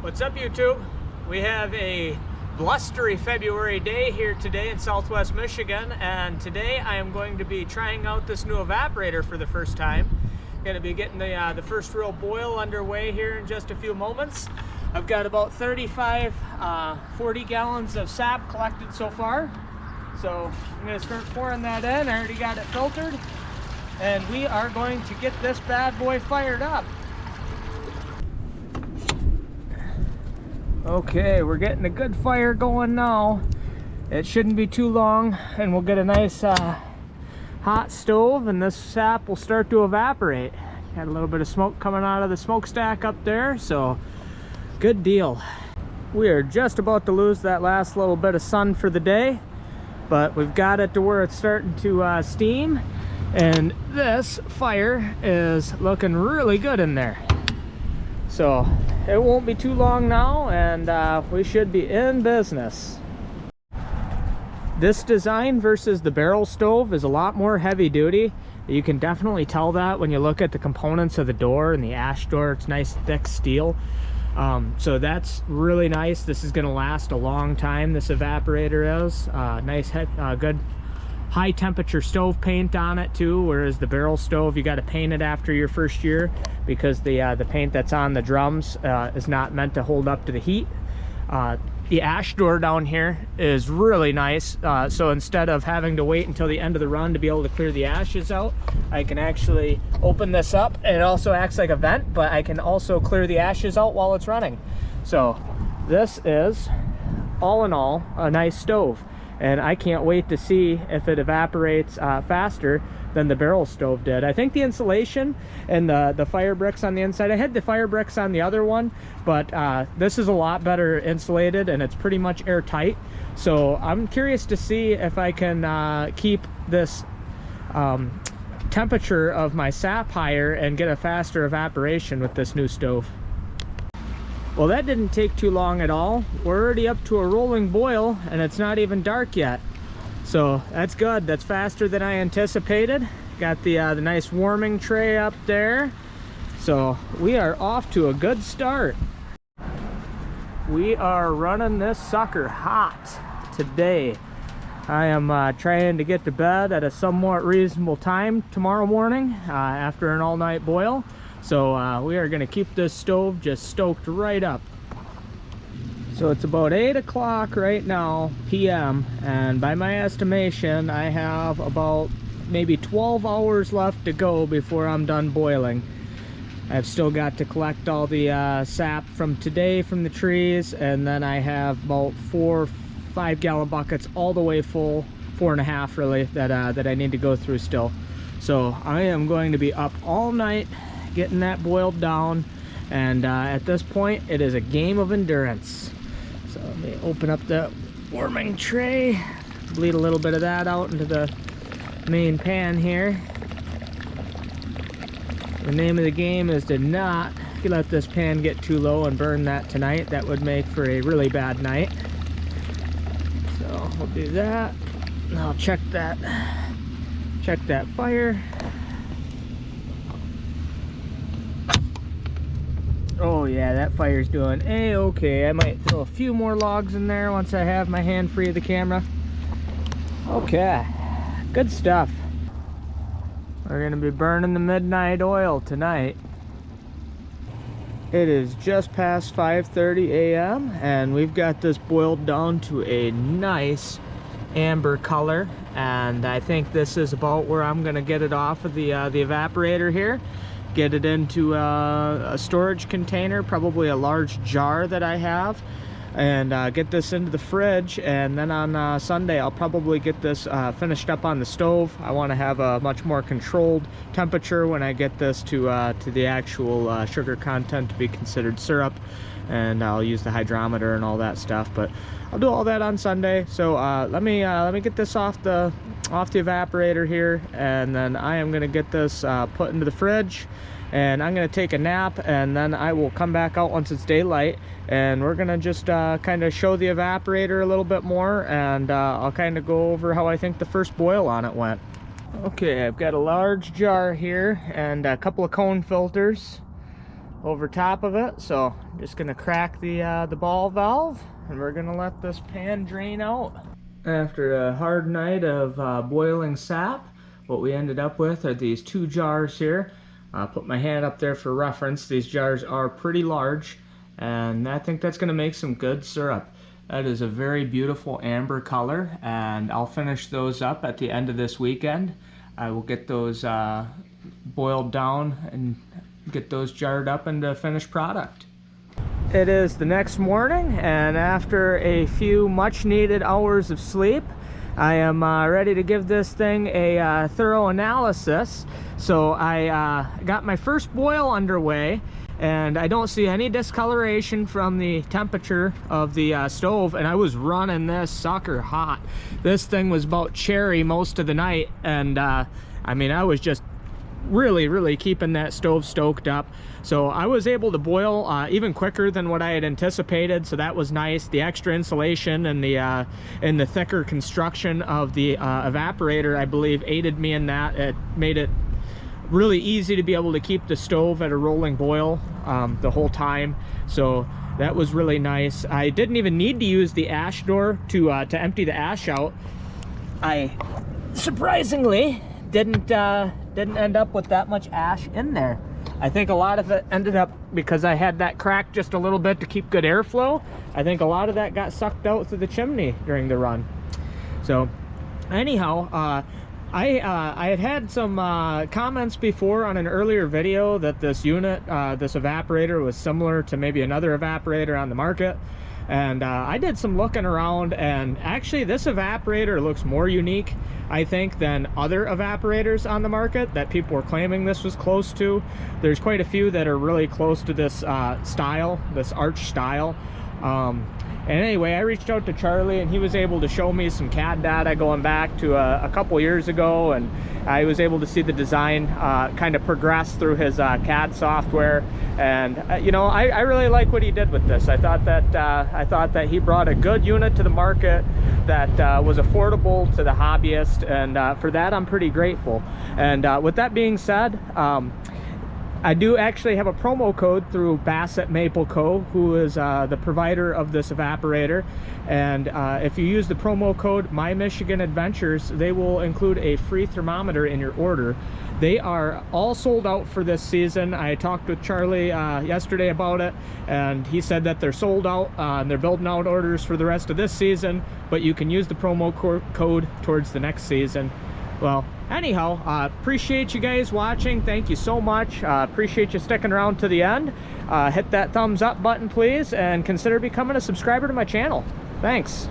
What's up, YouTube? We have a blustery February day here today in Southwest Michigan, and today I am going to be trying out this new evaporator for the first time. Going to be getting the first real boil underway here in just a few moments. I've got about 40 gallons of sap collected so far. So I'm going to start pouring that in. I already got it filtered, and we are going to get this bad boy fired up. Okay, we're getting a good fire going now. It shouldn't be too long, and we'll get a nice hot stove, and this sap will start to evaporate. Got a little bit of smoke coming out of the smokestack up there, so good deal. We are just about to lose that last little bit of sun for the day, but we've got it to where it's starting to steam, and this fire is looking really good in there. So it won't be too long now, and we should be in business. This design versus the barrel stove is a lot more heavy duty. You can definitely tell that when you look at the components of the door and the ash door. It's nice thick steel. So that's really nice. This is going to last a long time, this evaporator is. Nice, good high temperature stove paint on it too, whereas the barrel stove, you got to paint it after your first year because the paint that's on the drums is not meant to hold up to the heat. The ash door down here is really nice, so instead of having to wait until the end of the run to be able to clear the ashes out, I can actually open this up, and it also acts like a vent, but I can also clear the ashes out while it's running. So this is, all in all, a nice stove, and I can't wait to see if it evaporates faster than the barrel stove did. I think the insulation and the fire bricks on the inside, I had the fire bricks on the other one, but this is a lot better insulated, and it's pretty much airtight. So I'm curious to see if I can keep this temperature of my sap higher and get a faster evaporation with this new stove. Well, that didn't take too long at all. We're already up to a rolling boil, and it's not even dark yet. So that's good. That's faster than I anticipated. Got the nice warming tray up there. So we are off to a good start. We are running this sucker hot today. I am trying to get to bed at a somewhat reasonable time tomorrow morning after an all-night boil. So we are going to keep this stove just stoked right up. So it's about 8 o'clock right now, p.m., and by my estimation, I have about maybe 12 hours left to go before I'm done boiling. I've still got to collect all the sap from today from the trees, and then I have about 4 5-gallon buckets all the way full, 4.5 really, that I need to go through still. So I am going to be up all night getting that boiled down, and at this point, it is a game of endurance. So let me open up that warming tray, bleed a little bit of that out into the main pan here. The name of the game is to not let this pan get too low and burn that tonight. That would make for a really bad night. So we'll do that. And I'll check that fire. Oh yeah, that fire's doing a-okay. I might throw a few more logs in there once I have my hand free of the camera. Okay, good stuff. We're gonna be burning the midnight oil tonight. It is just past 5:30 a.m. and we've got this boiled down to a nice amber color, and I think this is about where I'm gonna get it off of the evaporator here. Get it into a storage container, probably a large jar that I have, and get this into the fridge, and then on Sunday I'll probably get this finished up on the stove. I want to have a much more controlled temperature when I get this to the actual sugar content to be considered syrup, and I'll use the hydrometer and all that stuff, but I'll do all that on Sunday. So let me get this off the evaporator here, and then I am going to get this put into the fridge, and I'm going to take a nap, and then I will come back out once it's daylight, and we're going to just kind of show the evaporator a little bit more, and I'll kind of go over how I think the first boil on it went. Okay, I've got a large jar here and a couple of cone filters. over top of it. So I'm just gonna crack the ball valve, and we're gonna let this pan drain out. After a hard night of boiling sap, what we ended up with are these 2 jars here. I'll put my hand up there for reference. These jars are pretty large, and I think that's gonna make some good syrup. That is a very beautiful amber color, and I'll finish those up at the end of this weekend. I will get those boiled down and get those jarred up into finished product. It is the next morning, and after a few much needed hours of sleep, I am ready to give this thing a thorough analysis. So I got my first boil underway, and I don't see any discoloration from the temperature of the stove, and I was running this sucker hot. This thing was about cherry most of the night, and I mean, I was just really keeping that stove stoked up. So I was able to boil even quicker than what I had anticipated, so that was nice. The extra insulation and the thicker construction of the evaporator, I believe, aided me in that. It made it really easy to be able to keep the stove at a rolling boil the whole time, so that was really nice. I didn't even need to use the ash door to empty the ash out. I surprisingly didn't end up with that much ash in there. I think a lot of it ended up, because I had that crack just a little bit to keep good airflow, I think a lot of that got sucked out through the chimney during the run. So anyhow, I had had some comments before on an earlier video that this unit, this evaporator, was similar to maybe another evaporator on the market. And I did some looking around, and actually this evaporator looks more unique, I think, than other evaporators on the market that people were claiming this was close to. There's quite a few that are really close to this style, this arch style. And anyway, I reached out to Charlie, and he was able to show me some CAD data going back to a couple years ago, and I was able to see the design kind of progress through his CAD software. And you know, I really like what he did with this. I thought that he brought a good unit to the market that was affordable to the hobbyist, and for that I'm pretty grateful. And with that being said, I do actually have a promo code through Bassett Maple Co, who is the provider of this evaporator. And if you use the promo code My Michigan Adventures, they will include a free thermometer in your order. They are all sold out for this season. I talked with Charlie yesterday about it, and he said that they're sold out, and they're building out orders for the rest of this season, but you can use the promo code towards the next season. Well, anyhow, appreciate you guys watching. Thank you so much. Appreciate you sticking around to the end. Hit that thumbs up button, please, and consider becoming a subscriber to my channel. Thanks.